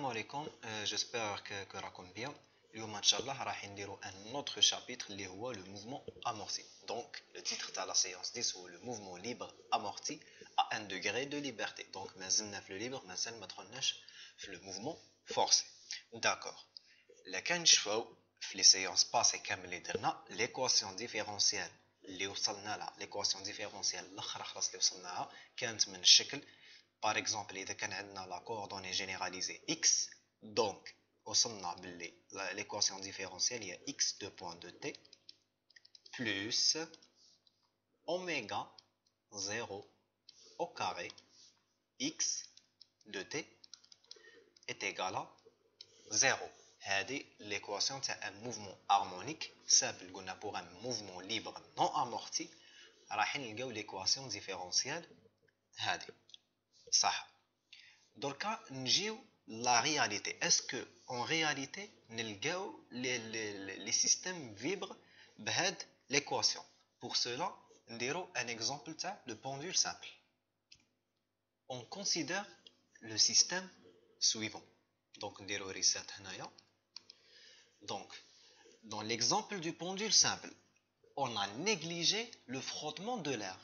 Salam alaikum, j'espère que راكم bien. اليوم ان شاء الله راح نديرو un autre chapitre اللي هو le mouvement amorti. Donc le titre تاع la séance 10 هو le mouvement libre amorti à un degré de liberté. Donc مازلنا في le libre, مازال ما دخلناش في le mouvement forcé. D'accord. اللي كنشوفو في les séances passées كامل اللي درنا l'équation différentielle اللي وصلنا لها l'équation différentielle الاخرى خلاص اللي وصلناها كانت من الشكل par exemple إذا كان عندنا la coordonnée généralisée x donc وصلنا باللي l'équation différentielle هي x de point de t plus oméga 0 au carré x de t est égal à 0. هذه l'équation تاع un mouvement harmonique simple. قلنا pour un mouvement libre non amorti راح نلقاو l'équation différentielle هذه صح. دركا نجيو la réalité. Est-ce que en réalité نلقاو les systèmes vibrent بهاد l'équation? Pour cela نديرو un exemple تاع le pendule simple. On considère le système suivant. Donc نديرو reset هنايا. Donc dans l'exemple du pendule simple on a négligé le frottement de l'air.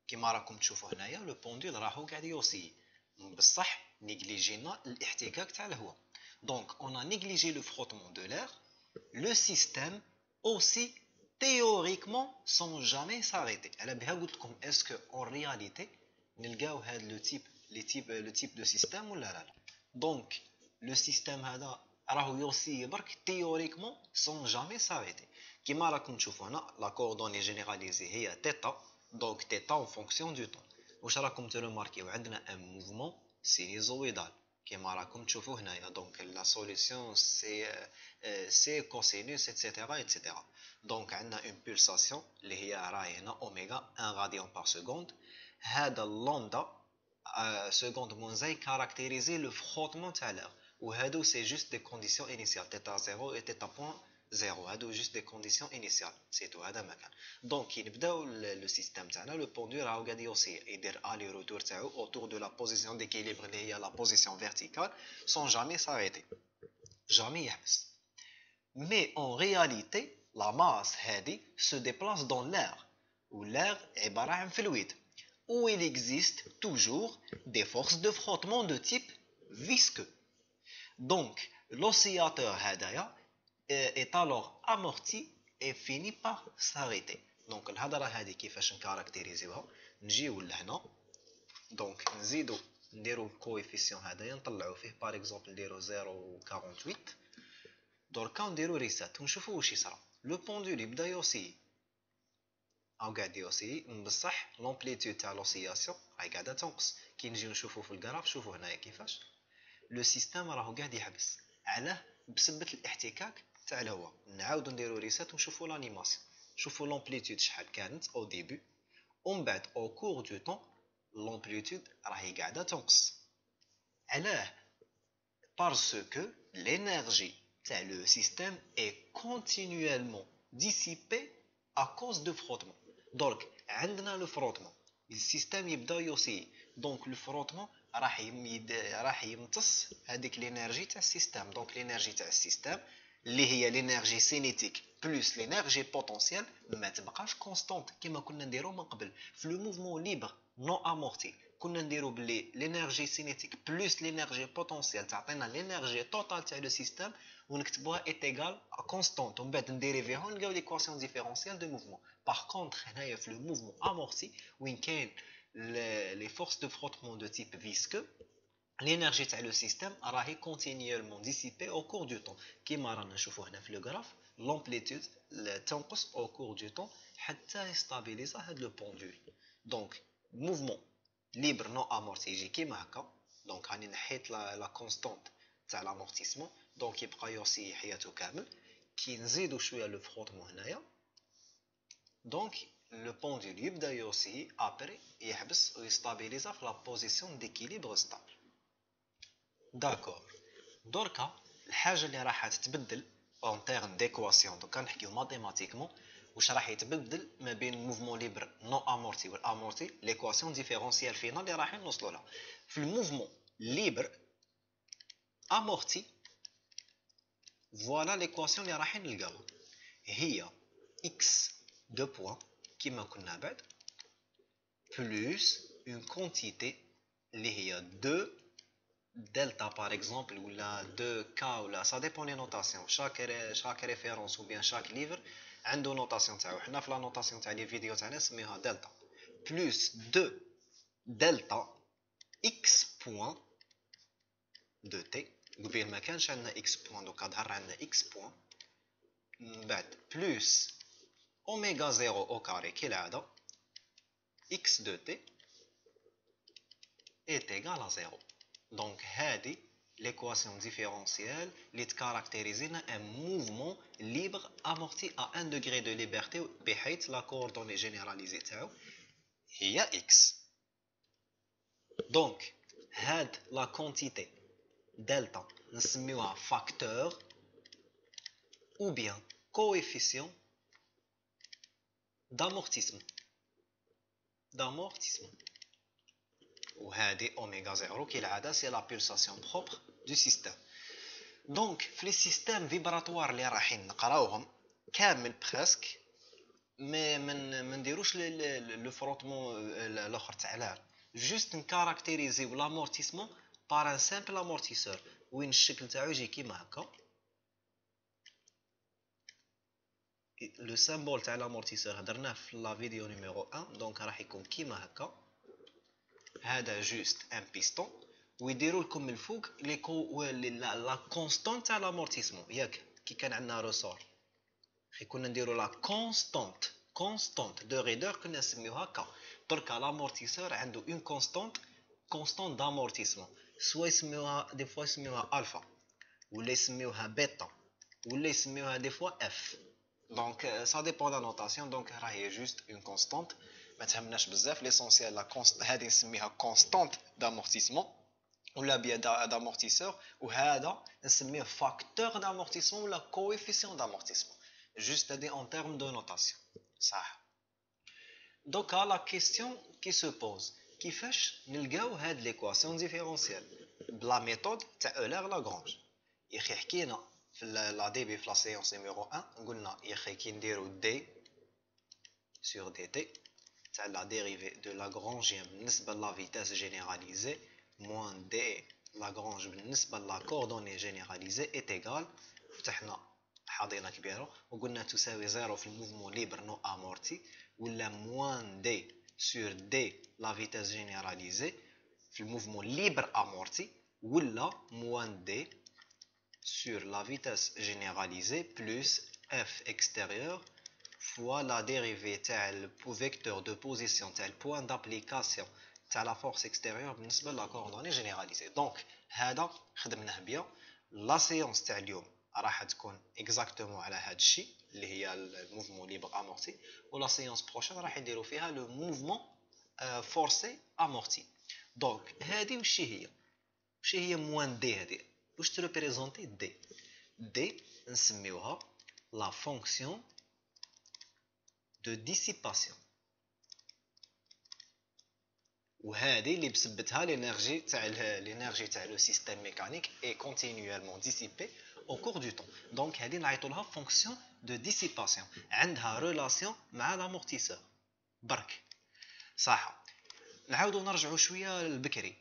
كما راكم تشوفوا هنايا لو بوندول راهو قاعد يوسي بصح نيجليجينا الاحتكاك تاع الهواء. دونك اون ا نيجليجي لو فروتمون دو لير لو سيستيم اوسي تhéoriquement sans jamais s'arrêter. على بها قلت لكم اسكو اون رياليتي نلقاو هذا لو تيب دو سيستيم ولا لا. دونك لو سيستيم هذا راهو يوسي برك théoriquement sans jamais s'arrêter. كما راكم تشوفوا هنا لا كوردوني جينيراليزي هي تيتا. Donc θ en fonction du temps. واش راكم ترماركيو عندنا un mouvement sinusoïdal كما راكم تشوفوا هنايا. Donc la solution c'est cosinus etc. Donc عندنا une pulsation اللي هي راهي هنا اوميغا 1 radian par seconde. هذا اللوندا seconde موزاي كاركتيريزي لو فروتمون تاع l'air. وهادو سي جوست دي كونديسيون انيسيال θ 0 et θ point 0. هادو جوست دي كونديسيون انيسيال سي تو. هذا مكان. دونك كي نبداو لو سيستيم تاعنا لو بوندول راهو قاعد يوسي يدير الي روتور تاعو اوتور دو لا بوزيسيون ديكيليبر اللي هي لا بوزيسيون فيرتيكال سون جامي ساريتي جامي يحبس. مي اون رياليتي لا ماس هادي سو ديبلاس دون لير و لير عباره عن فلويد où il existe toujours des forces de frottement de type visqueux. Donc l'oscillateur هدايا est alors amorti et finit par s'arrêter. Donc الهضره هذه كيفاش نكاركتيريزيوها؟ نجيو لهنا دونك نزيدو نديرو الكويفيسيون هذايا نطلعو فيه بار اكزومبل نديرو 0.48. دركا نديرو ريسات ونشوفو واش يصرا. لو بوندول يبدا يوسي او قاعد يوسي بصح لومبليتود تاع لوسياسيون راهي قاعده تنقص. كي نجيو نشوفو في الجراف شوفو هنايا كيفاش لو سيستيم راهو قاعد يحبس. علاه؟ بسبه الاحتكاك تاع الهواء. نعاودو نديرو ريسات ونشوفو لانيماسيون. شوفو لومبليتود شحال كانت او ديبي ومن بعد او كور دو طون لومبليتود راهي قاعده تنقص. علاه؟ باسكو l'énergie تاع لو سيستيم est continuellement dissipée à cause de frottement. دونك عندنا لو فروتمون السيستيم يبدا يوسي. دونك لو فروتمون راح يمتص هذيك لينيرجي تاع السيستيم. دونك لينيرجي تاع السيستيم اللي هي لينيرجي سينيتيك بلس لينيرجي بوتونسيال ما تبقاش كونستانت كما كنا نديرو من قبل في لو موفمون ليبر نو امورتي. كنا نديرو بلي لينيرجي سينيتيك بلس لينيرجي بوتونسيال تعطينا لينيرجي توتال تاع لو سيستيم ونكتبوها ايت ايغال كونستانت ومن بعد نديريفيها ونلقاو ليكواسيون ديفيرونسيال دو موفمون. باغ كونطخ هنايا في لو موفمون امورتي وين كاين لي فورس دو فروتمون دو تيب فيسكو l'énergie تاع لو سيستيم راهي continuellement dissipée au cours du temps. كيما رانا نشوفو هنا في لو غراف لومبليتود تنقص au cours du temps حتى يستابيليزا هاد لو بوندول. دونك موفمون ليبر نو امورتي يجي كيما هكا. دونك راني نحيت لا كونستانت تاع لامورتيسمون دونك يبقى يوسي حياته كامل. كي نزيدو شويه لو فروتمون هنايا دونك لو بوندول يبدا يوسي ابري يحبس ويستابيليزا في لا بوزيسيون ديكيليبر ستابل. داكور. دركا الحاجه اللي راح تتبدل اون تيرم ديكواسيون دوكا نحكيو ماتيماتيكمون واش راح يتبدل ما بين الموفمون ليبر نو امورتي والامورتي ليكواسيون ديفيرونسيال فينا اللي راح نوصلوا لها. في الموفمون ليبر amorti. Voilà l'équation اللي راح نلقاوها هي x 2 points كما كنا بعد plus une quantité اللي هي 2 delta par exemple ou la 2k ou la ça dépend des notations chaque référence ou bien chaque livre عنده notation تاعو حنا في la notation تاع les vidéos تاعنا نسميوها delta plus 2 delta x point de t قبيل ما كانش عندنا x point دوكا ظهر عندنا x point من بعد plus oméga 0 au carré كالعادة x de t est égal à 0 donc هذه l'équation différentielle اللي تكاركتيريزينا un mouvement libre amorti à 1 degré de liberté بحيث la coordonnée généralisée تاعو هي x donc هاد la quantité delta نسميوها facteur ou bien coefficient d'amortissement وهذه اوميغا 0 كالعاده سي لا بولساسيون بروبر دو سيستيم دونك في لي سيستيم فيبراتوار اللي رايحين نقراوهم كامل بريسك ما نديروش لو فروتمون الاخر تاع العار جوست نكاركتيريزيو لامورتيسمون بار ان سامبل امورتيسور وين الشكل تاعو يجي كيما هكا لو سامبول تاع لامورتيسور هضرناه في لا فيديو نيميرو 1 دونك راح يكون كيما هكا هذا جوست ان بيستون ويديروا لكم الفوق لا كونستانت تاع لامورتيسمون ياك كي كان عندنا روسور خي كنا نديروا لا كونستانت دو ريدور كنا نسميوها كا دركا لامورتيسور عنده اون كونستانت دامورتيسمون سوا يسميوها دي فوا يسميوها الفا ولا يسميوها بيتا ولا يسميوها دي فوا اف دونك سا ديبون لا نوتاسيون دونك راهي جوست اون كونستانت ما تهمناش بزاف ليسونسيال لا كونست هذه نسميها كونستانت دامورتيسمون ولا بيان دامورتيسور وهذا نسميه فاكتور دامورتيسمون ولا كويفيسيون دامورتيسمون جوست هذه اون تيرم دو نوتاسيون صح دوكا لا كيستيون كي سو بوز كيفاش نلقاو هاد ليكواسيون ديفيرونسيال بلا ميثود تاع اولير لاغرانج يا اخي حكينا في لا دي بي في لا سيونس نيميرو 1 قلنا يا اخي كي نديرو دي سور دي تي تاع لا ديريفي دو لاغرانجيان بالنسبه لا فيتاس جينيراليزي موان دي لاغرانج بالنسبه لا كوردوني جينيراليزي ايت ايغال فتحنا حاضنه كبيره وقلنا تساوي زيرو في الموفمون ليبر نو امورتي ولا موان دي سور دي لا فيتاس جينيراليزي في الموفمون ليبر امورتي ولا موان دي sur la vitesse généralisée plus f extérieur fois la dérivée تاع le vecteur de position تاع le point d'application تاع la force extérieure بالنسبة la coordonnée généralisée. Donc هذا خدمناه بيا. La séance تاع اليوم راح تكون exactement على هذا الشيء اللي هي الموفمون ليبر امورتي و la séance prochaine راح يديروا فيها le mouvement forcé amorti. Donc هذه وش هي موان دي هذه واش تريبريزونتي دي نسميوها لا فونكسيون دو ديسيباسيون وهذه اللي بسبتها لينيرجي تاع لو سيستيم ميكانيك اي كونتينيوالمون ديسيبي او كور دو طون دونك هذه نعيطوا لها فونكسيون دو ديسيباسيون عندها ريلاسيون مع لامورتيسور برك صح. نعاودوا نرجعوا شويه للبكري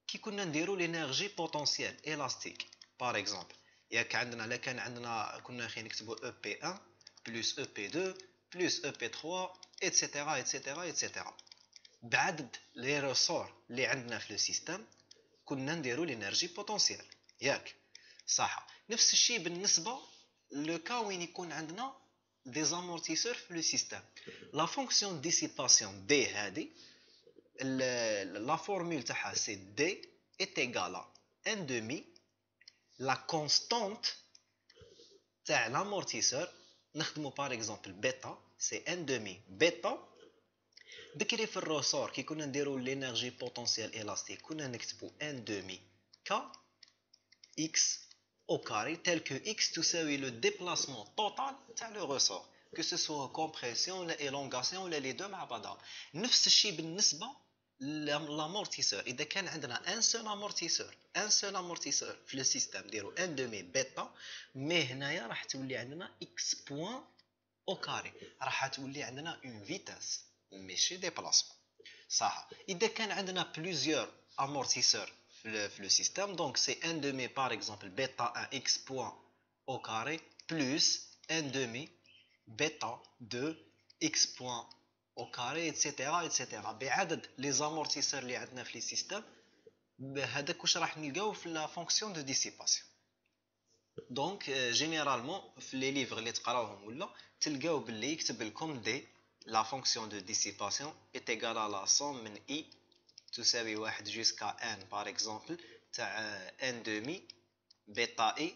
كي كنا نديرو لينيرجي بوتونسييل الاستيك باغ اكزومبل ياك عندنا كان عندنا كنا خي نكتبوا او بي 1 بلس او بي 2 بلس او بي 3 ايتترا ايتترا ايتترا بعدد لي ريسور اللي عندنا في لو سيستيم كنا نديرو لينيرجي بوتونسييل ياك صح. نفس الشيء بالنسبه لو كا وين يكون عندنا دي زامورتيسور في لو سيستيم لا فونكسيون ديسيباسيون دي هذه la formule تاعها c'est D est égal à 1 demi la constante تاع l'amortisseur نخدمو par exemple bêta c'est 1 demi bêta بكري في الروسور كي كنا نديرو l'énergie potentielle élastique كنا نكتبو 1 demi K X au carré tel que X تساوي le déplacement total تاع le ressort que ce soit compression ولا élongation ولا les deux مع بعضها. نفس الشيء بالنسبة l'amortisseur اذا كان عندنا ان سول امورتيسور في لو سيستيم نديرو ان دومي بيتا مي هنايا راح تولي عندنا اكس بوين او كاري راح تولي عندنا اون فيتاس ماشي ديبلاسمون صح. اذا كان عندنا بليزيور امورتيسور في لو سيستيم دونك سي ان دومي باغ اكزومبل بيتا 1 اكس بوين او كاري بلس ان دومي بيتا 2 اكس بوين au carré etc بعدد لي زامورتيسور اللي عندنا في لي سيستيم هذاك واش راح نلقاو في لا فونكسيون دو ديسيباسيون. دونك جينيرالمون في لي ليفر اللي تقراوهم ولا تلقاو باللي يكتب لكم دي لا فونكسيون دو ديسيباسيون est égale à la somme من i تساوي 1 jusqu'à n par exemple تاع n demi بيتا i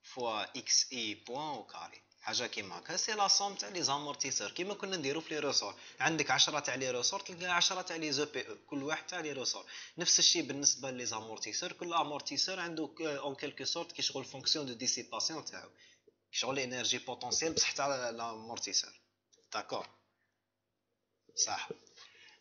fois xi point au carré حاجه كيما هكا. سي لا سوم تاع لي زامورتيسور كيما كنا نديرو في لي روسور. عندك 10 تاع لي روسور تلقى 10 تاع لي زو بي او كل واحد تاع لي روسور. نفس الشيء بالنسبه لي زامورتيسور كل امورتيسور عنده اون كيلكو سورت كيشغل فونكسيون دو ديسيباسيون تاعو كيشغل انرجي بوتونسييل بصح تاع لامورتيسور داكور صح.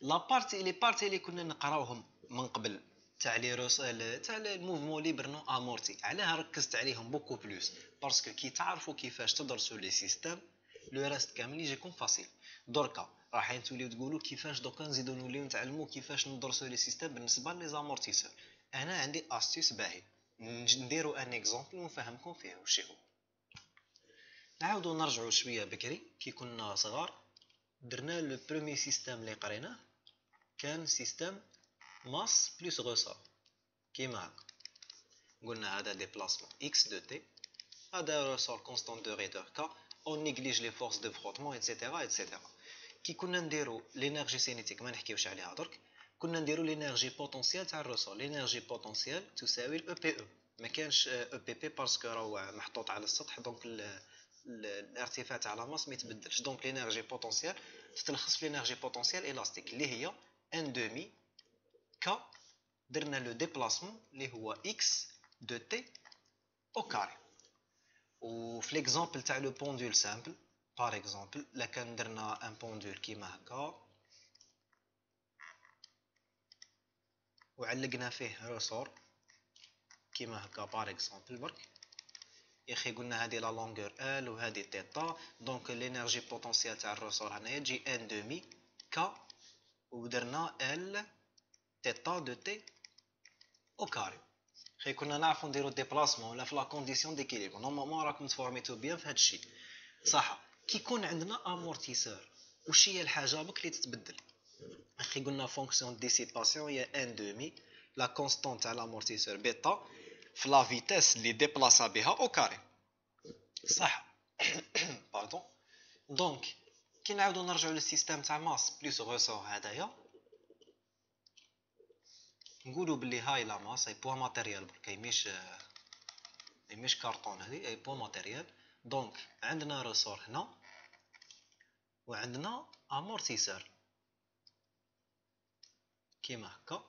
لا بارتي لي بارتي اللي كنا نقراوهم من قبل تاع لي تاع الموفمون ليبر نو امورتي علاه ركزت عليهم بوكو بلوس باسكو كي تعرفوا كيفاش تدرسوا لي سيستيم لو راست كامل يجيكم فاسيل. دركا راح توليو تقولوا كيفاش دوكا نزيدو نوليو نتعلموا كيفاش ندرسوا لي سيستيم بالنسبه لي زامورتيسور. انا عندي استيس باهي نديرو ان اكزامبل ونفهمكم فيه واش هو. نعاودو نرجعوا شويه بكري كي كنا صغار درنا لو بروميير سيستيم اللي قريناه كان سيستيم ماس بلس غوسور كيما هكا. قلنا هذا ديبلاسمون اكس دو تي هذا رسور كونستانت دو ريدور كا اون نيغليج لي فورس دو فروتمون ايتترا. كي كنا نديرو لينيرجي سينيتيك ما نحكيوش عليها درك كنا نديرو لينيرجي بوتونسيال تاع الرسور. لينيرجي بوتونسيال تساوي الاو بي او ما كانش او بي بي باسكو راهو محطوط على السطح دونك الارتفاع تاع لا ماس ما يتبدلش. دونك لينيرجي بوتونسيال تتلخص في لينيرجي بوتونسيال الاستيك اللي هي ان دومي كا درنا لو ديبلاسمون اللي هو اكس دو تي او كاري. وفي ليكزامبل تاع لو بوندول سامبل بار اكزومبل لا كان درنا ان بوندول كيما هكا وعلقنا فيه رسور كيما هكا بار اكزومبل برك يا اخي قلنا هذه لا لونغور ال وهذه تيتا دونك الانرجي بوتونسيال تاع الرسور هنايا تجي ان دومي كا ودرنا ال تيتا دو تي او كاري. خي كنا نعرفو نديرو ديبلاسمون ولا في لا كونديسيون ديكيليبر نورمالمون راكم تفورميتو بيان في هذا الشيء صح. كي يكون عندنا امورتيسور واش هي الحاجه بك اللي تتبدل اخي قلنا فونكسيون ديسيباسيون هي ان دومي لا كونستانت تاع لامورتيسور بيتا في لا فيتاس اللي ديبلاسا بها او كاري صح. باردون. دونك كي نعاودو نرجعو للسيستيم تاع ماس بلس غوسور هذايا نقولوا بلي هاي لا ماس اي بوا ماتيريال برك مش كارطون هذه اي بوا ماتيريال. دونك عندنا رسور هنا وعندنا امورتيسور كيما هكا.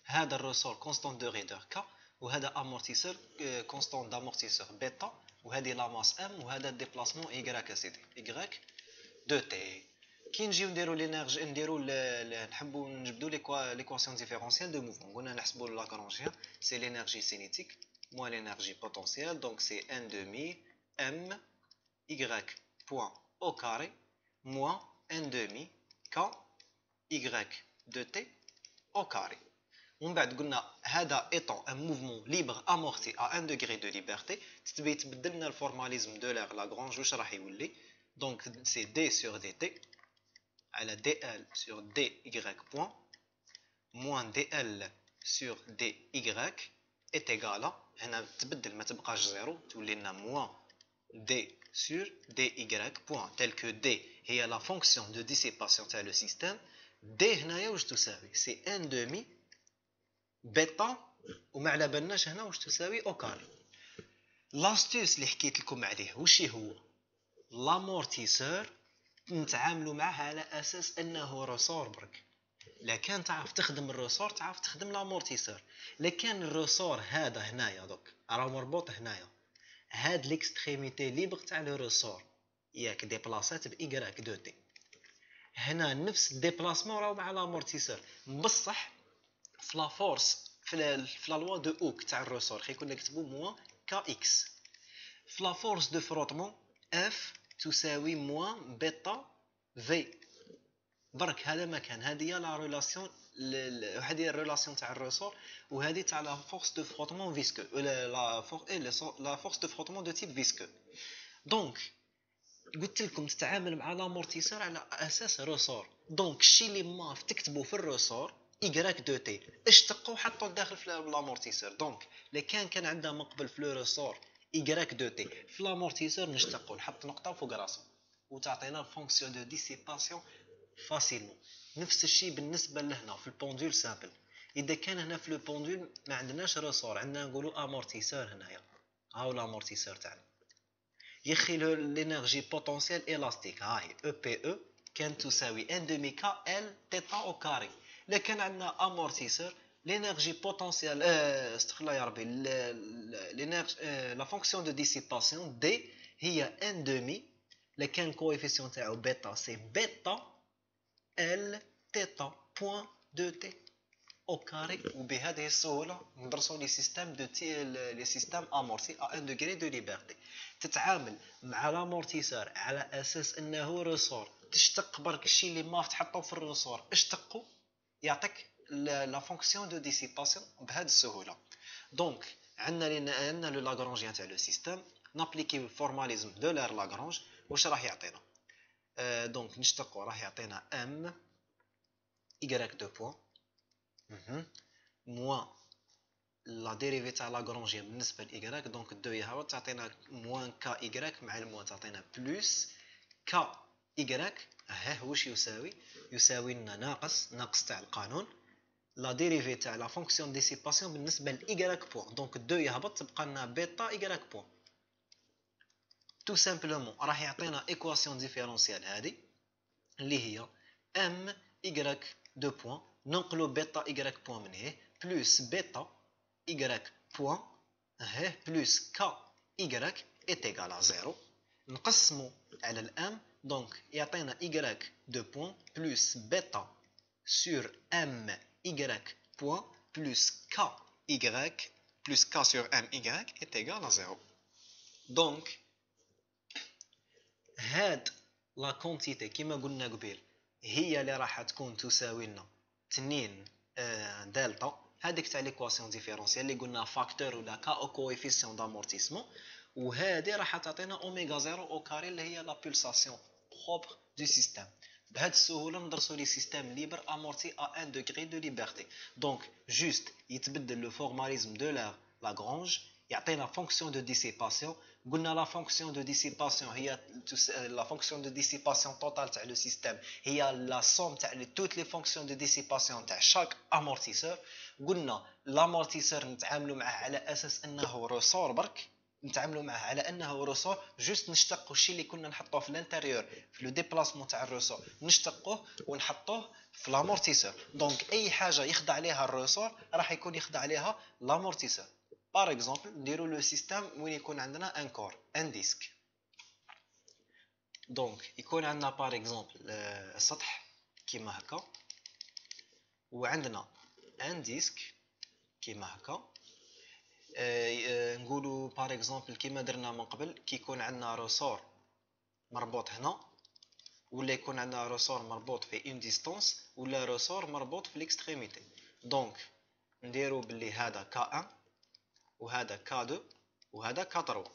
هذا الرسور كونستانت دو ريدور كا وهذا امورتيسور كونستانت دامورتيسور بيتا وهذه لا ماس ام وهذا ديبلاسمون ايغراك سيتي ايغراك دو تي. كي نجيو نديرو لينيرجي نديرو نحبو نجبدو ليكواسيون ديفيرونسيال دو موفمون قلنا نحسبو لاغرانجيان سي لينيرجي سينيتيك moins l'énergie potentielle donc c'est 1 demi m y point au carré moins 1 demi k y de t au carré. ومن بعد قلنا هذا étant un mouvement libre amorti à 1 degré de liberté تبدلنا الفورماليزم دو لير لاغرانج واش راح يولي donc c'est d sur dt على dl sur dy point moins dl sur dy est égal à هنا تبدل ما تبقاش زيرو تولي لنا moins d sur dy point tel que d هي la fonction de dissipation تاع le système d هنايا واش تساوي c'est 1 demi بيتا وما على بالناش هنا واش تساوي او كاري. لاستيوس اللي حكيت لكم عليه واش هو لامورتيسور نتعاملوا معه على اساس انه رسور برك. لا كان تعرف تخدم الرسور تعرف تخدم لامورتيسور. لكان الرسور هذا هنايا دوك راه مربوط هنايا هاد ليكستريميتي ليبر تاع لو رسور ياك ديبلاسات بايغراك دو تي هنا نفس الديبلاسمون راهو مع لامورتيسور، بصح في لا فورس في لا لوا دو اوك تاع الروسور خيكون نكتبو موان كا اكس. في لا فورس دو فروتمون اف تساوي موان بيتا في. برك هذا مكان، هذه هي لا ريلاسيون، هذه هي الريلاسيون تاع الروسور، وهذه تاع لا فورس دو فروتمون فيسكو، لا فورس دو فروتمون دو تيب فيسكو. دونك قلت لكم تتعامل مع لامورتيسور على اساس روسور. دونك الشيء اللي ما تكتبوا في الروسور ايغراك دو تي اشتقوا حطوا داخل في لامورتيسور. دونك اللي كان عندها من قبل في الروسور ايغراك دو تي، في لامورتيسور نشتقوا نحط نقطه فوق راسو وتعطينا الفونكسيون دو ديسيباسيون فاسيلمون. نفس الشيء بالنسبه لهنا في البوندول سامبل. اذا كان هنا في البوندول ما عندناش روسور، عندنا نقولوا امورتيسور. هنايا هاو لامورتيسور تاعنا يخي لينيرجي بوتونسيال الاستيك، هاهي او بي او كان تساوي ان دومي كا ال تيتا او كاري. لكن عندنا امورتيسور لينيرجي بوتونسيال استغفر الله يا ربي، لينيرجي لا فونكسيون دو ديسيباسيون دي هي ان دومي، لكن كويفيسيون تاعو بيتا سي بيتا ال تيتا بوان دو تي او كاري. وبهذه السهوله ندرسوا لي سيستيم دو تي لي سيستيم امورتي ا ان دوغري دو ليبرتي. تتعامل مع لامورتيسور على اساس انه روسور، تشتق برك الشيء اللي ما تحطه في الروسور اشتقه يعطيك لا فونكسيون دو ديسيباسيون بهذه السهوله. دونك عندنا لو لاغرانجيان تاع لو سيستيم، نابليكيو الفورماليزم دو لار لاغرانج. واش راح يعطينا؟ دونك نشتقو راح يعطينا ام y دو بوان موان لا ديريفي تاع لاغرانجيان بالنسبه ل y. دونك دو يهبط تعطينا موان كا y مع الموان تعطينا بلوس كا y. ها واش يساوي لنا ناقص تاع القانون لا ديريفي تاع لا فونكسيون ديسيباسيون بالنسبه ل y بوان. دونك دو يهبط تبقى لنا بيتا y بوان. تو سامبلومون راح يعطينا ايكواسيون ديفيرونسيال هذه اللي هي ام y دو بوان ننقلو بيتا y بوان من هيه بلوس بيتا y بوان هيه بلوس كا y est égal à 0 نقسمو على الام. دونك يعطينا y دو بوان بلوس بيتا sur m y بوان بلوس k y plus k sur m y est égal à 0. دونك هاد لا كونتيتي كيما قلنا قبيل هي اللي راح تكون تساوي لنا 2 دلتا، هذيك تاع ليكواسيون ديفيرونسيال اللي قلنا فاكتور ولا كا او كويفيسيون دامورتيسمون، وهذه راح تعطينا اوميغا 0 او كاري اللي هي لا بولساسيون بروبر دو سيستيم. بهذه السهوله ندرسوا لي سيستيم ليبر امورتي ا ان دوغري دو ليبرتي. دونك جوست يتبدل لو فورماليزم دو لاغرانج يعطينا فونكسيون دو ديسيباسيون. قلنا لا فونكسيون دو ديسيباسيون هي لا فونكسيون دو ديسيباسيون توتال تاع لو سيستيم هي لا سوم تاع توت لي فونكسيون دو ديسيباسيون تاع شاك امورتيسور. قلنا لامورتيسور نتعاملوا معه على اساس انه روسور، برك نتعاملوا معه على انه روسور جوست نشتقوا الشيء اللي كنا نحطوه في الانتيريور في لو ديبلاسمون تاع الروسور نشتقوه ونحطوه في لامورتيسور. دونك اي حاجه يخضع عليها الروسور راح يكون يخضع عليها لامورتيسور. Par exemple, نديرو لو سيستيم وين يكون عندنا ان كور ان ديسك. دونك يكون عندنا بار اكزومبل السطح كيما هكا وعندنا ان ديسك كيما هكا. نقولوا بار اكزومبل كيما درنا من قبل كي يكون عندنا روسور مربوط هنا ولا يكون عندنا روسور مربوط في اون ديستانس ولا روسور مربوط في الاكستريميتي. دونك نديرو باللي هذا كا 1 وهذا K2 وهذا K3.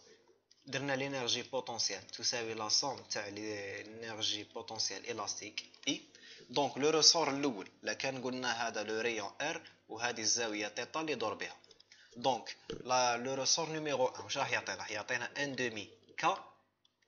درنا لينيرجي بوتونسيال تساوي لا سوم تاع لينيرجي بوتونسيال الاستيك اي. دونك لو روسور الاول لا كان قلنا هذا لو ريون ار وهذه الزاويه تيتا اللي يدور بها. دونك لو روسور نيميرو 1 واش راح يعطينا؟ راح يعطينا ان دومي ك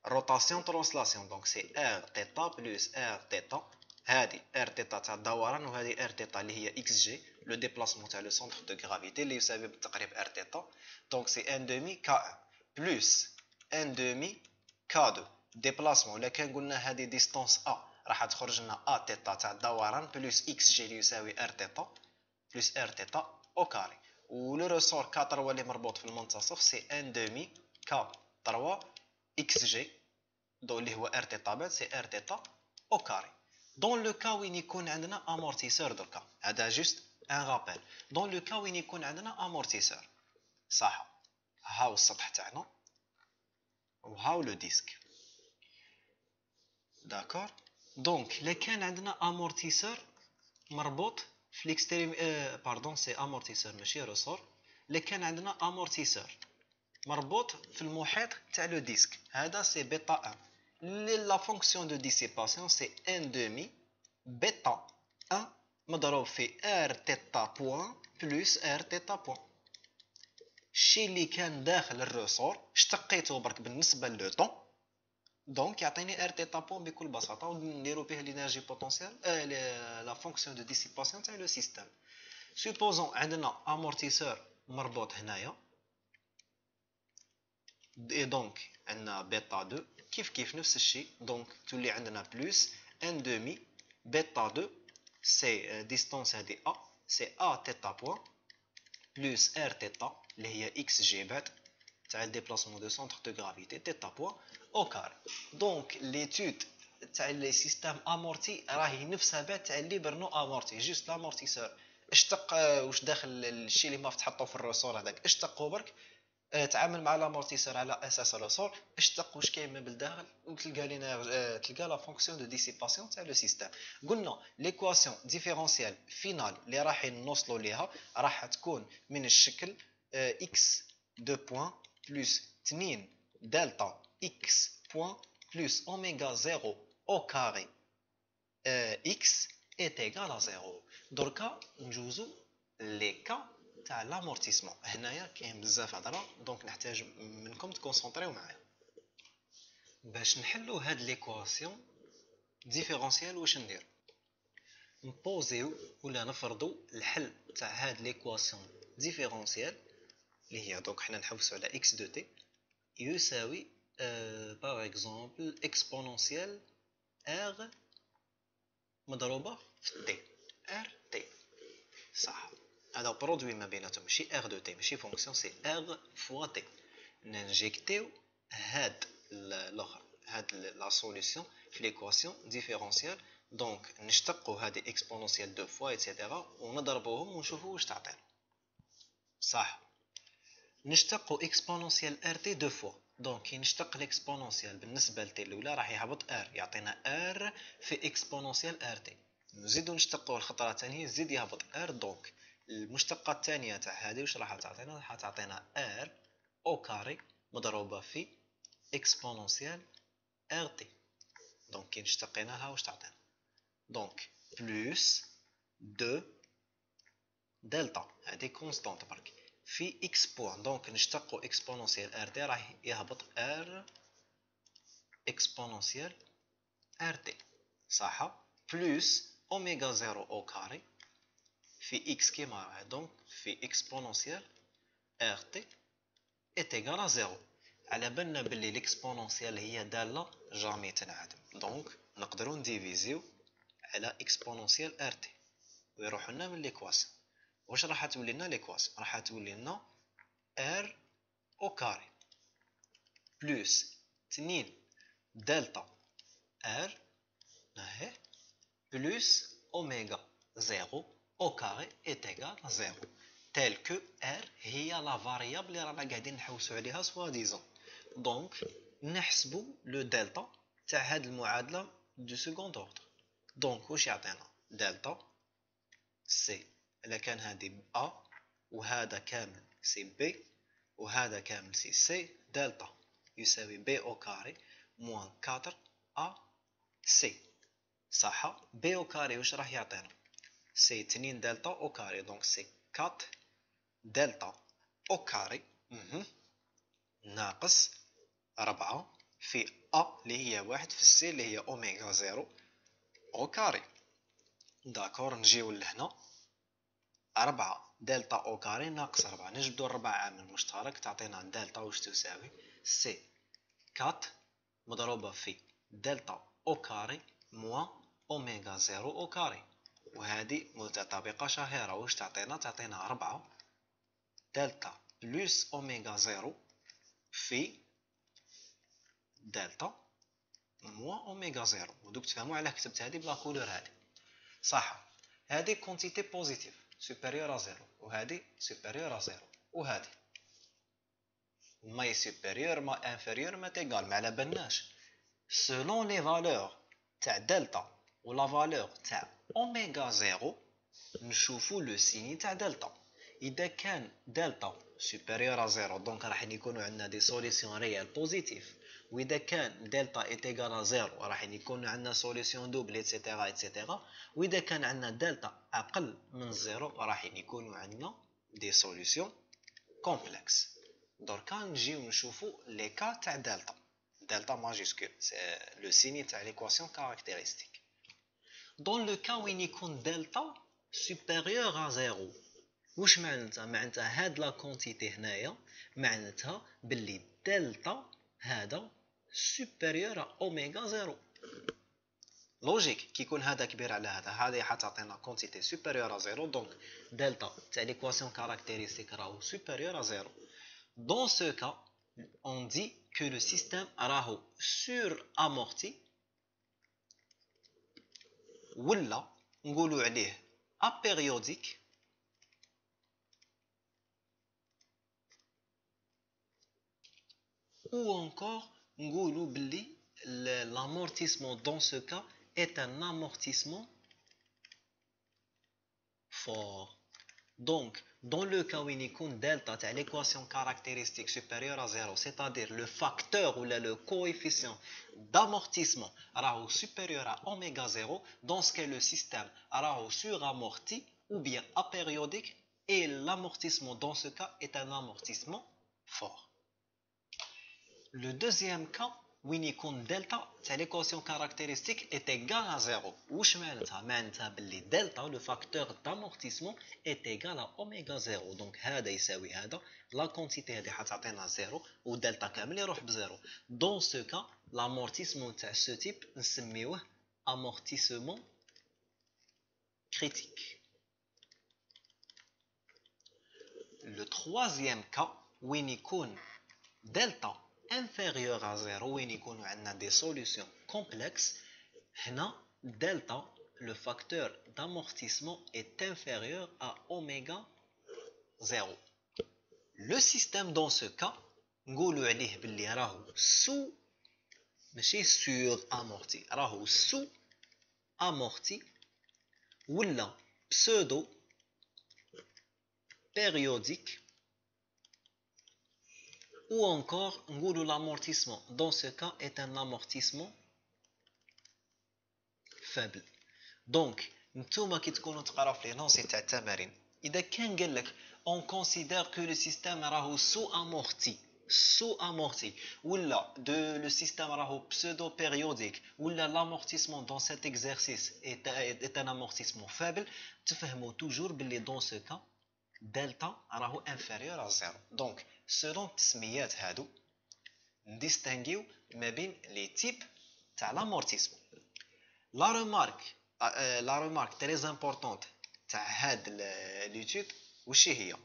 روتاسيون ترانسلاسيون. دونك سي ار تيتا بلس ار تيتا، هذه ار تيتا تاع الدوران وهذه ار تيتا اللي هي اكس جي لو ديبلاسمون تاع لو سونتر دو غرافيتي اللي يساوي بالتقريب ار تيتا. دونك سي ان دومي ك 1 بلس ان دومي ك 2 ديبلاسمون. ولا كان قلنا هذه ديستانس ا راح تخرج لنا ا تيتا تاع الدوران بلس اكس جي اللي يساوي ار تيتا بلس ار تيتا او كاري. ولو روسور ك 3 اللي مربوط في المنتصف سي ان دومي ك 3 اكس جي دو اللي هو ار تيتا بعد سي ار تيتا او كاري. دون لو كا وين يكون عندنا امورتيسور دركا هذا جوست ان رابيل دون لو كا وين يكون عندنا امورتيسور صح هاو السطح تاعنا وهاو لو ديسك داكور دونك الا كان عندنا امورتيسور مربوط في ليكستريم باردون سي امورتيسور ماشي ريسور الا كان عندنا امورتيسور مربوط في المحيط تاع لو ديسك هذا سي بيتا 1 لا فونكسيون دو ديسيباسيون سي ان دومي بيتا 1 مضروب في ار تيتا بوان بلس ار تيتا بوان الشيء اللي كان داخل الريسور اشتقيته برك بالنسبه لو طون دونك يعطيني ار تيتا بوان بكل بساطه ونديرو به لينيرجي بوتونسيال لا فونكسيون دو ديسيباسيون تاع لو سيستيم سوبوزون عندنا امورتيسور مربوط هنايا et donc عندنا بيتا 2 كيف نفس الشيء دونك تولي عندنا بلس ان دومي بيتا 2 سي ديستانس هذه ا سي ا تيتا بوان بلس ار تيتا اللي هي اكس جي بعد تاع الديبلاسمون دو سونتر دو غرافيتي تيتا بوان او كاري دونك ليتود تاع لي سيستيم امورتي راهي نفسها بعد تاع لي برنو امورتي جوست لامورتيسور اشتق واش داخل الشيء اللي ما تحطو في الرسول هذاك اشتقو برك تعامل مع لامورتيسور على اساس الرسول اشتق واش كاين من بالداخل وتلقى لينا تلقى لا فونكسيون دو ديسيباسيون تاع لو سيستيم قلنا ليكواسيون ديفيرونسيال فينال اللي راح نوصلوا ليها راح تكون من الشكل اكس دو بوين بلس 2 دلتا اكس بوين بلس اوميغا 0 او كاري اكس est égal à 0 دركا نجوزو لي كا تاع لامورتيسمون هنايا كاين بزاف هضره دونك نحتاج منكم تكونسونطريو معايا باش نحلو هاد ليكواسيون ديفيرونسيال واش ندير نبوزيو ولا نفرضوا الحل تاع هاد ليكواسيون ديفيرونسيال اللي هي دونك حنا نحوسوا على اكس دو تي يساوي باغ اكزومبل اكسبونونسيال ار مضروبه في تي ار تي صح هذا برودوي ما بيناتهم ماشي ار دو تي ماشي فونكسيون سي ار فوا تي ننجيكتيو هاد الاخر هاد لا سوليوشن في ليكواسيون ديفيرونسيال دونك نشتقوا هذه اكسبونونسيال دو فوا ايتترا ونضربوهم ونشوفوا واش تعطينا صح نشتقوا اكسبونونسيال ار تي دو فوا دونك كي نشتق الاكسبونونسيال بالنسبه لتي الاولى راح يهبط ار يعطينا ار في اكسبونونسيال ار تي نزيدو نشتقوا الخطره الثانيه يزيد يهبط ار دونك المشتقه الثانيه تاع هذه واش راح تعطينا راح تعطينا ار او كاري مضروبه في اكسبونونسيال ار تي دونك كي اشتقيناها واش تعطينا دونك بلس 2 دلتا هذه كونستانت برك في اكس بوان دونك نشتقوا اكسبونونسيال ار تي راح يهبط ار اكسبونونسيال ار تي صح بلس اوميغا 0 او كاري في اكس كيما راه دونك في اكسبونونسيال ار تي est égal à 0 على بالنا باللي الاكسبونونسيال هي داله جامي تنعدم دونك نقدروا نديفيزيو على اكسبونونسيال ار تي ويروح لنا من ليكواسيون واش راح تولي لنا ليكواسيون راح تولي لنا ار او كاري بلس 2 دلتا ار اهي بلس اوميغا 0 او كاري est égal à 0 tel que r هي لا فاريابل اللي رانا قاعدين نحوسوا عليها سوا ديزون دونك نحسبوا لو دلتا تاع هاد المعادله دو سكوند اوردر دونك واش يعطينا دلتا سي الا كان هادي ا وهذا كامل سي بي وهذا كامل سي سي دلتا يساوي بي او كاري موان 4 ا سي صح بي او كاري واش راح يعطينا سي 2 دلتا او كاري دونك سي 4 دلتا او كاري ناقص 4 في ا اللي هي 1 في السي اللي هي اوميغا 0 او كاري داكور نجيو لهنا 4 دلتا او كاري ناقص 4 نجبدو 4 عامل مشترك تعطينا دلتا واش تساوي سي 4 مضروبة في دلتا او كاري موان اوميغا 0 او كاري وهذه متطابقة شهيرة واش تعطينا 4 دلتا بلس اوميغا 0 في دلتا موان اوميغا زيرو. ودوك تفهموا علاه كتبت هذه بلا كولور هذه. صح، هذه كونتيتي بوزيتيف سوبيريور ا زيرو، وهذه سوبيريور ا زيرو، وهذه ما سوبيريور ما انفيريور ما تيغال، ما على بالناش selon les valeurs تاع دلتا ولا فالور تاع اوميغا زيرو نشوفوا لو سيني تاع دلتا. اذا كان دلتا سوبيريور ا زيرو دونك راح يكونوا عندنا دي سوليسيون ريال بوزيتيف، واذا كان دلتا ايت ايغال ا زيرو راح يكونوا عندنا سوليسيون دوبل ايتترا ايتترا، واذا كان عندنا دلتا اقل من زيرو راح يكونوا عندنا دي سوليسيون كومبلكس. دركا نجيو نشوفوا لي كا تاع دلتا. delta majuscule, c'est le signe de l'équation caractéristique. Dans le cas où il y a delta supérieur à 0, واش معناتها هاد لا كونتيتي هنايا معناتها باللي دلتا هذا supérieur à اوميغا 0. لوجيك كي يكون هذا كبير على هذا، هذه حتعطينا كونتيتي supérieur à 0، دونك دلتا تاع l'équation caractéristique راهو supérieur à 0. Dans ce cas, on dit que le système راهو suramorti ولا نقولوا عليه apériodique ou encore نقولوا باللي l'amortissement dans ce cas est un amortissement fort. Donc, dans le cas où il y a delta à l'équation caractéristique supérieure à 0, c'est-à-dire le facteur ou le coefficient d'amortissement supérieur à oméga 0, dans ce cas le système suramorti ou bien apériodique, et l'amortissement dans ce cas est un amortissement fort. Le deuxième cas, où il y a delta à l'équation caractéristique est égal à 0. واش معناتها باللي delta le facteur d'amortissement est égal à oméga 0. donc هذا يساوي هذا، la quantité هذه حتعطينا 0 و delta كامل يروح بزيرو. dans ce cas l'amortissement تاع ce type نسميوه amortissement critique. Le troisième cas où il y a delta inférieur à 0 وين يكونوا عندنا des solutions complexes، هنا delta le facteur d'amortissement est inférieur à oméga 0. Le système dans ce cas نقولوا عليه باللي راهو sous ماشي suramorti، راهو sous amorti ولا pseudo périodique ou encore l'amortissement dans ce cas est un amortissement faible. donc نتوما كي تكونوا تقراو في لي نونسي تاع التمارين اذا كان قال لك on considère que le système راهو sous amorti ولا le système راهو pseudo périodique ولا l'amortissement dans cet exercice est un amortissement faible، تفهموا toujours باللي dans ce cas delta راهو inférieur à 0. donc selon التسميات هادو نديستانغيو ما بين لي تيب تاع l'amortissement. la remarque très importante تاع هاد l'étude واش هي؟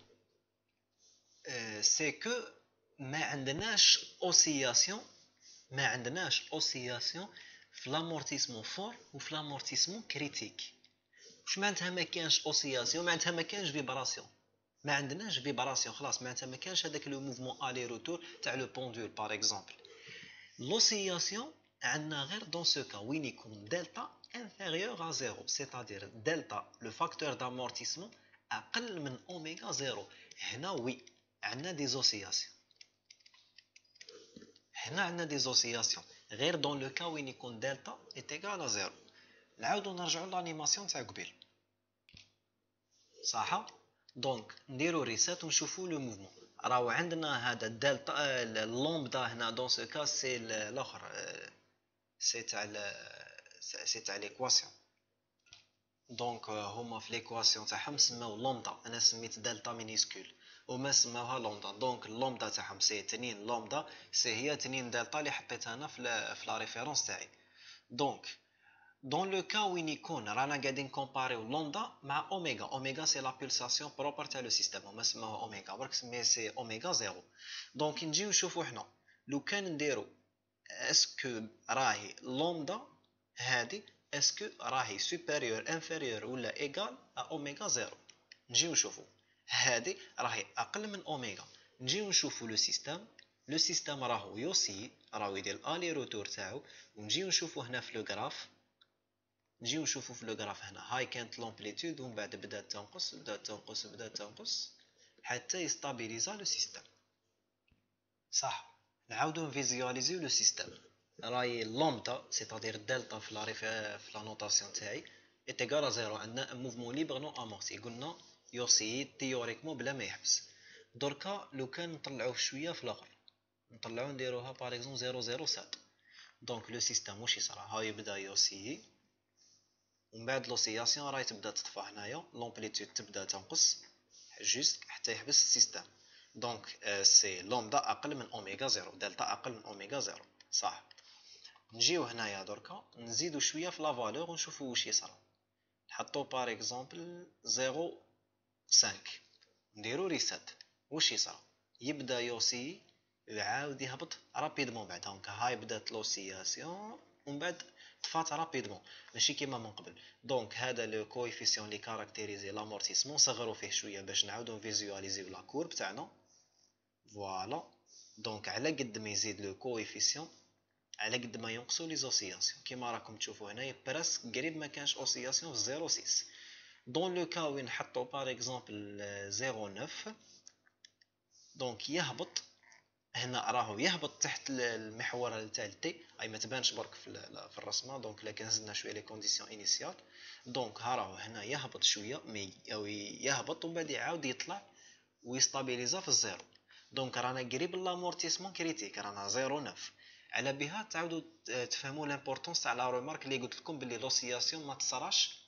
c'est que ما عندناش oscillation في l'amortissement fort و في l'amortissement critique. واش معناتها ما كانش oscillation؟ معناتها ما كانش فيبراسيون، ما عندناش فيبراسيون خلاص، معناتها ما كانش هذاك لو موفمون الي روتور تاع لو بوندول باغ اكزومبل. لوسيلاسيون عندنا غير دون سو كا وين يكون دلتا انفيريور ا زيرو، سيتادير دلتا لو فاكتور دامورتيسمون اقل من اوميغا زيرو. هنا وي عندنا دي زوسيلاسيون، هنا عندنا دي زوسيلاسيون غير دون لو كا وين يكون دلتا ايت ايغال ا زيرو. نعاودو نرجعو لانيماسيون تاع قبيل صح؟ دونك نديرو ريسيت ونشوفو لو موفمون. راهو عندنا هذا الدلتا اللومدا هنا دون سو كا سي الاخر سي تاع ليكواسيون. دونك هما في ليكواسيون تاعهم سماو لومدا، انا سميت دلتا مينيسكول وما سماوها لومدا. دونك اللومدا تاعهم سي 2 لومدا، سي هي 2 دلتا اللي حطيتها انا في لا ريفيرونس تاعي. دونك dans le cas où يكون رانا قاعدين كومباريو لومدا مع اوميغا. اوميغا سي لا بولساسيون بروبر تاع لو سيستيم، هما سماوها اوميغا برك مي سي اوميغا زيرو. دونك نجيو نشوفو حنا لو كان نديرو اسكو راهي لومدا هادي اسكو راهي سوبيريور انفيريور ولا ايغال اوميغا زيرو. نجيو نشوفو هادي راهي اقل من اوميغا، نجيو نشوفو لو سيستم راهو يوسي، راهو يدير الالي روتور تاعو. ونجيو نشوفو هنا في لو غراف، نجيو نشوفو في لو غراف هنا هاي كانت لومبليتود ومن بعد بدات تنقص بدات تنقص بدات تنقص حتى يستابيليزا لو سيستم. صح، نعاودو نفيزيواليزيو لو سيستم. راهي لومدا سيتادير دلتا في لا نوتاسيون تاعي ايتيغال زيرو. عندنا موفمون ليبر نو امورتي، قلنا يوسي تيوريكمون بلا ما يحبس. دركا لو كان نطلعوه شويه في الاخر، نطلعو نديروها باغ اكزومبل 007. دونك لو سيستم واش يصرا، هاي يبدا يوسي ومن بعد لوسياسيون راهي تبدا تطفى هنايا، لومبليتود تبدا تنقص جوست حتى يحبس السيستم. دونك سي لومدا اقل من اوميغا زيرو، دلتا اقل من اوميغا زيرو. صح. نجيو هنايا دركا نزيدو شويه في لا فالور ونشوفو واش يصرا. نحطو باغ اكزومبل 0.5، نديرو ريسيت. واش يصرا، يبدا يوسي يعاود يهبط رابيدمون بعد. دونك هاي بدات لوسياسيون ومن بعد طفات رابيدمون ماشي كيما من قبل. دونك هذا لو كويفيسيون لي كاركتيريزي لامورتيسمون صغرو فيه شويه باش نعاودو نفيزواليزيو لا كورب تاعنا. فوالا. دونك على قد ما يزيد لو كويفيسيون على قد ما ينقصوا لي زوسياسيون. كيما راكم تشوفوا هنايا براسك قريب ما كانش اوسياسيون في 0.6. دون لو كا وين نحطو باغ اكزومبل 0.9 دونك يهبط هنا، راهو يهبط تحت المحور تاع تي. اي ما تبانش برك في الرسمه، دونك لكن زدنا شويه لي كونديسيون انيسيال. دونك ها راهو هنا يهبط شويه مي او يهبط ومن بعد يعاود يطلع ويستابيليزا في الزيرو. دونك رانا قريب لامورتيسمون كريتيك، رانا 0.9. على بها تعاودوا تفهموا لامبورطونس تاع لا رومارك اللي قلت لكم باللي لوسياسيون ما تصراش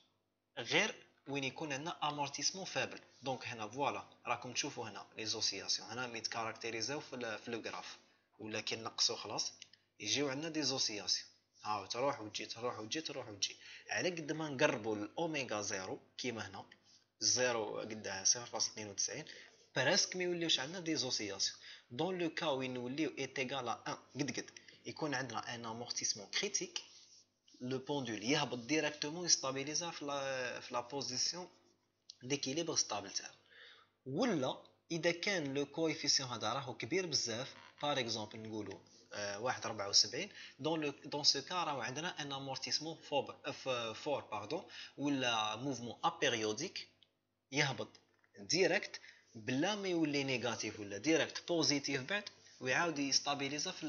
غير وين يكون عندنا امورتيسمون فابل. دونك هنا فوالا راكم تشوفوا هنا لي زوسياسيون هنا ميتكاركتيريزاو في لو غراف، ولكن نقصوا خلاص يجيو عندنا دي زوسياسيون. هاو تروح وتجي تروح وتجي تروح وتجي. على قد ما نقربوا الاوميغا زيرو كيما هنا زيرو قدها 0.92 براسك ما يوليوش عندنا دي زوسياسيون. دون لو كا وين نوليو ايتيغال 1 قد يكون عندنا ان امورتيسمون كريتيك، لو بوندول يهبط ديريكتومون يستابيليزا في لا بوزيسيون ديكيليبر ستابل تاعو. ولا اذا كان لو كويفيسيون هذا راهو كبير بزاف باغ اكزومبل نقولوا 1.74 دون سو كا راهو عندنا ان امورتيسمون فور باردون ولا موفمون ابيريوديك يهبط ديريكت بلا ما يولي نيجاتيف ولا ديريكت بوزيتيف بعد ويعاود يستابيليزا في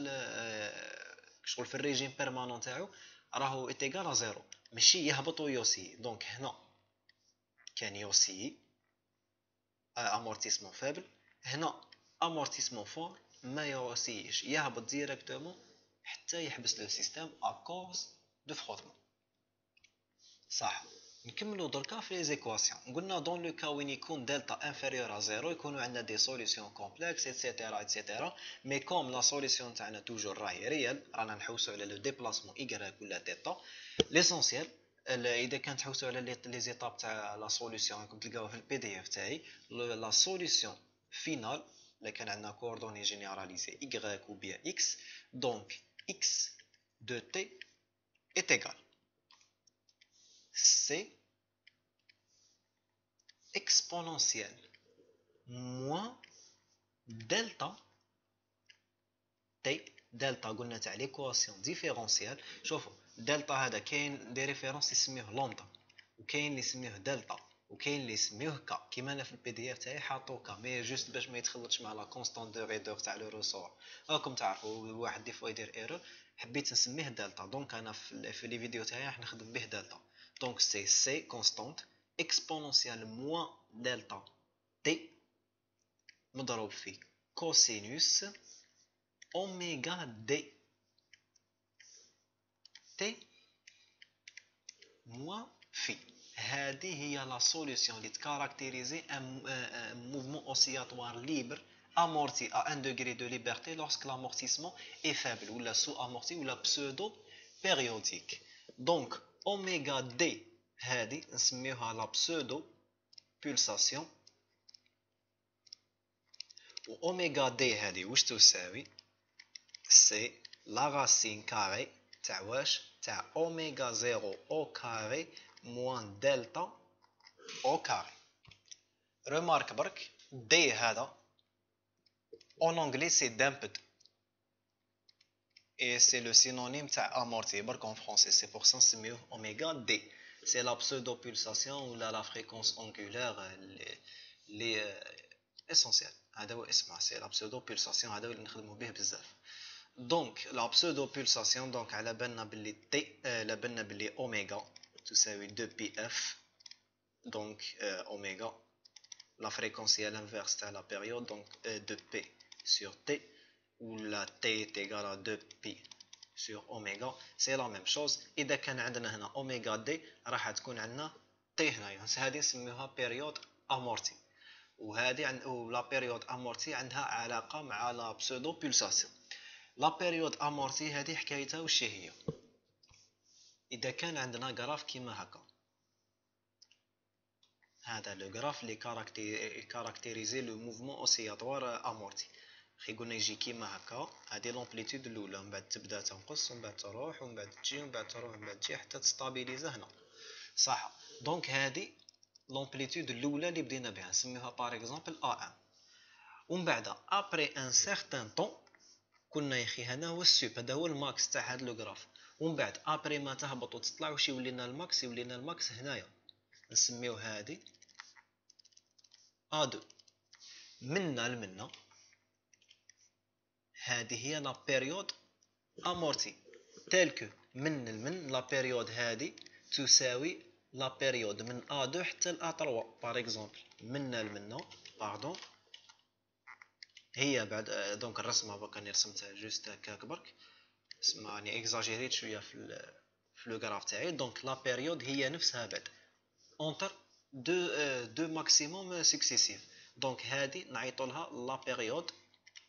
شغل في الريجيم بيرمانون تاعو راهو ايتيغال زيرو، ماشي يهبط ويوسي. دونك هنا كان يوسي امورتيسمون فابل، هنا امورتيسمون فور ما يوسيش يهبط ديريكتومون حتى يحبس لو سيستم ا كوز دو فروتمون. صح. نكملوا دركا في لي زيكواسيون. قلنا دون لو كا وين يكون دلتا انفيريور ا زيرو يكونوا عندنا دي سوليوشن كومبلكس ايتترا ايتترا. مي كوم لا سوليوشن تاعنا توجور راهي ريال، رانا نحوسوا على لو ديبلاسمون ايغريك ولا تيتا. ليسونسيال اذا كان تحوسوا على لي زيتاب تاع لا سوليوشن راكم تلقاوها في البي دي اف تاعي. لا سوليوشن فينال الا كان عندنا كوردوني جينيراليزي ايغريك و بيان اكس، دونك اكس دو تي est égal C exponentielle moins delta t. دلتا قلنا تاع ليكواسيون ديفيرونسيال. شوفوا دلتا هذا كاين دي ريفيرونس يسميوه لومدا وكاين اللي يسميوه دلتا وكاين اللي يسميوه كا. كيما انا في البي دي اف تاعي حاطو كا مي جوست باش ما يتخلطش مع لا كونستانت دو ريدور تاع لو روسور. راكم تعرفوا واحد دي فوا يدير ايرور حبيت نسميه دلتا، دونك انا في لي فيديو تاعي راح نخدم به دلتا. دونك سي كونستانت اكسبونونسيال موان دلتا تي مضروب في كوسينوس اوميغا دي تي موان في. هذه هي لا سوليوشن اللي تكاركتيريزي ان موفمون اوسياتوار ليبر amorti à 1 degré de liberté lorsque l'amortissement est faible ou la sous-amorti ou la pseudo-périodique. Donc, oméga D هذه نسميوها la pseudo-pulsation و oméga D هذه واش تساوي؟ c'est la racine carrée تاع واش تاع oméga 0 au carré moins delta au carré. Remarque برك d هذا en anglais c'est damped et c'est le synonyme تاع amorti برك en français, c'est pour ça نسميوه oméga d. C'est la pseudo-pulsation ou la fréquence angulaire les essentielle. هذا هو اسمها, c'est la pseudo-pulsation, هذا هو اللي نخدموا به بزاف. Donc la pseudo-pulsation, donc على بالنا باللي t على بالنا باللي oméga تساوي 2πf. Donc oméga, la fréquence est à l'inverse de la période, donc 2p sur t, où la t est égale à 2pi sur oméga, c'est la même chose. إذا كان عندنا هنا oméga d راح تكون عندنا t هنايا, هذه نسميوها période amortie. وهذه ولا période amortie عندها علاقة مع la pseudo-pulsation. La période amortie هذه حكايتها وش هي؟ إذا كان عندنا جراف كيما هكا, هذا لو جراف اللي كاركتيريزي لو موفمون اوسياتوار امورتي. خي قلنا يجي كيما هكا, هذه لومبليتود الاولى, من بعد تبدا تنقص, ومن بعد تروح, ومن بعد تجي, ومن بعد تروح, ومن بعد تجي, حتى تستابيليزا هنا, صح؟ دونك هذه لومبليتود الاولى اللي بدينا بها, نسميوها باغ اكزومبل A1. ومن بعد ابري ان سيغتان طون كنا يا اخي هذا هو السوب, هذا هو الماكس تاع هذا لو جراف. ومن بعد ابري ما تهبط وتطلع واش يولي لنا الماكس؟ يولي لنا الماكس هنايا, نسميو هذه A2. منا لمنا هذه هي لا بيريود امورتي, تيل كو من المن لا بيريود هذه تساوي لا بيريود من A2 حتى ل A3 باغ اكزومبل. منا لمنا باردون, هي بعد دونك الرسمه بقى رسمتها جوست هكاك برك, اسمعني اكزاجيريت شويه في لو غراف تاعي. دونك لا بيريود هي نفسها بعد اونتر دو ماكسيموم سكسيسيف. دونك هذه نعيطوا لها لا بيريود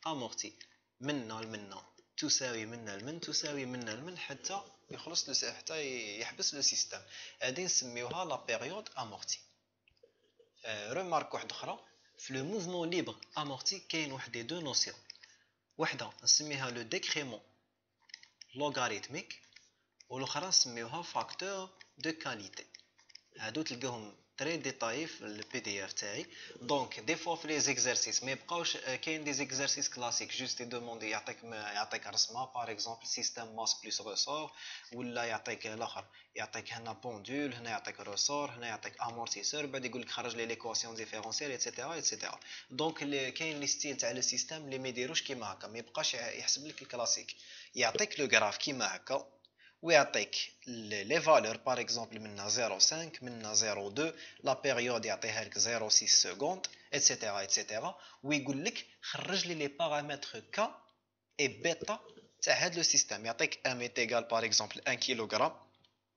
امورتي, منا لمنا تساوي منا لمن تساوي منا لمن حتى يخلص حتى يحبس لو سيستم, هذه نسميوها لا بيريود امورتي. ريمارك واحده اخرى, في لو موفمون ليبر امورتي كاين واحد دي دو نوسيون, وحده نسميها لو ديكريمون لوغاريتميك, والاخرى نسميوها فاكتور دو كاليتي. هادو تلقاهم تري ديتاي في البي دي اف تاعي. دونك دي فوا في لي زيكزارسيس ما يبقاوش, كاين دي زيكزارسيس كلاسيك جوست يدوموندي يعطيك رسمه باغ اكزومبل سيستيم ماس بلس ريسور, ولا يعطيك الاخر يعطيك هنا بوندول, هنا يعطيك ريسور, هنا يعطيك امورتيسور, بعد يقول لك خرج لي ليكواسيون ديفيرونسيال ايتترا ايتترا. دونك كاين لي ستيل تاع لو سيستيم اللي ما يديروش كيما هكا, ما يبقاش يحسب لك الكلاسيك, يعطيك لو غراف كيما هكا ويعطيك لي فالور باغ اكزومبل منا 0.5 منا 0.2, لا بيريود يعطيها لك 0.6 سكوند ايتترا ايتترا, ويقول لك خرج لي بارامتر كا اي بيتا تاع هاد لو سيستيم. يعطيك ام ايت ايغال باغ اكزومبل 1 كيلوغرام,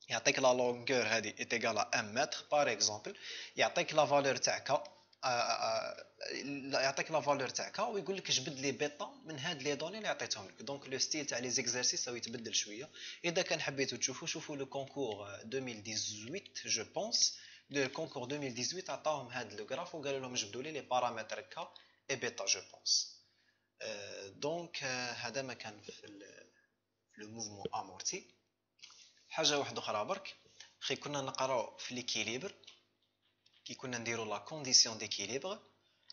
يعطيك لا لونغور هذه ايت ايغال 1 متر باغ اكزومبل, يعطيك لا فالور تاع كا, يعطيك لا فالور تاع كا, ويقول لك جبد لي بيتا من هاد لي دوني اللي عطيتهم لك. دونك لو ستيل تاع لي زيكزارسيس راهو يتبدل شويه. اذا كان حبيتو تشوفوا, شوفوا لو كونكور 2018 جو بونس, لو كونكور 2018 عطاهم هاد لو غراف وقالوا لهم جبدوا لي لي بارامتر كا اي بيتا جو بونس. دونك هذا ما كان في لو موفمون امورتي. حاجه واحده اخرى برك, خي كنا نقراو في ليكيليبر, كي كنا نديرو لا كونديسيون ديكيليبر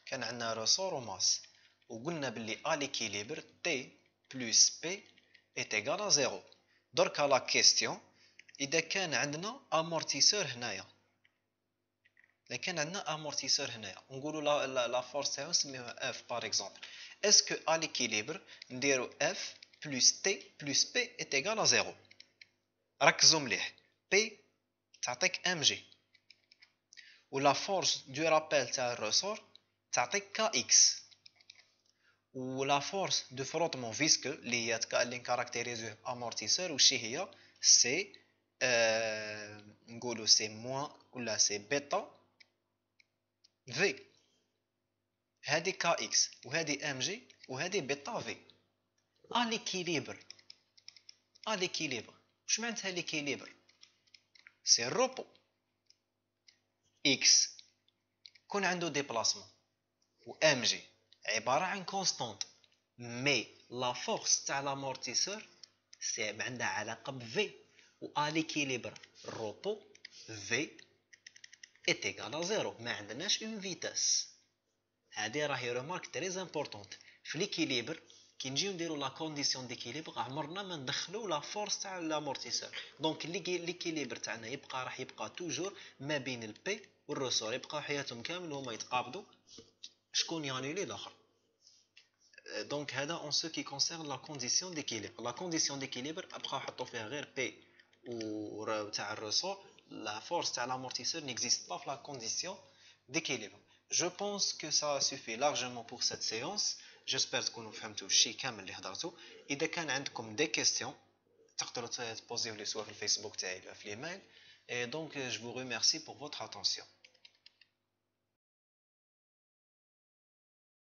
كان عندنا ريسور وماس, وقلنا باللي ا ليكيليبر تي بلس بي est égal à 0. دركا لا كيستيون, اذا كان عندنا امورتيسور هنايا, اذا كان عندنا امورتيسور هنايا نقولوا لا فورس تاعو نسميوها اف باغ اكزومبل, اسكو ا ليكيليبر نديرو اف بلس تي بلس بي est égal à 0. ركزوا مليح, بي تعطيك ام جي, ولا فورس دو رابيل تاع الريسور تعطيك كا اكس, ولا فورس دو فروتمون فيسكو اللي هي اللي نكاركتيريزوه امورتيسور وشي هي سي نقولوا سي موان ولا سي بيتا في. هذه كا اكس وهذه ام جي وهذه بيتا في. ليكيليبر, ليكيليبر واش معناتها ليكيليبر؟ سي الروبو. اكس كون عنده ديبلاسمون, و ام جي عباره عن كونستانت, مي لا فورس تاع لامورتيسور سي عندها علاقه ب في و ا ليكيليبر روبو في est égal à 0 ما عندناش اون فيتاس. هذه راهي رومارك تري امبورطونت في ليكيليبر كي نجيو نديرو لا كونديسيون ديكيليبر عمرنا ما ندخلو لا فورس تاع لامورتيسور. دونك ليكيليبر تاعنا يبقى راح يبقى توجور ما بين البي والروسور، يبقى حياتهم كامل هما يتقابضوا شكون يانيلي الاخر. دونك هذا اون سو كي كونسيرن لا كونديسيون ديكيليبر. لا كونديسيون ديكيليبر ابقاو نحطو فيها غير بي و تاع الروسور. La force à l'amortisseur n'existe pas dans la condition d'équilibre. Je pense que ça suffit largement pour cette séance. J'espère que vous avez compris كامل اللي هضرته. إذا كان عندكم des questions تقدروا تبوزيو لي سوا في الفيسبوك تاعي ولا في الايميل. Et donc je vous remercie pour votre attention.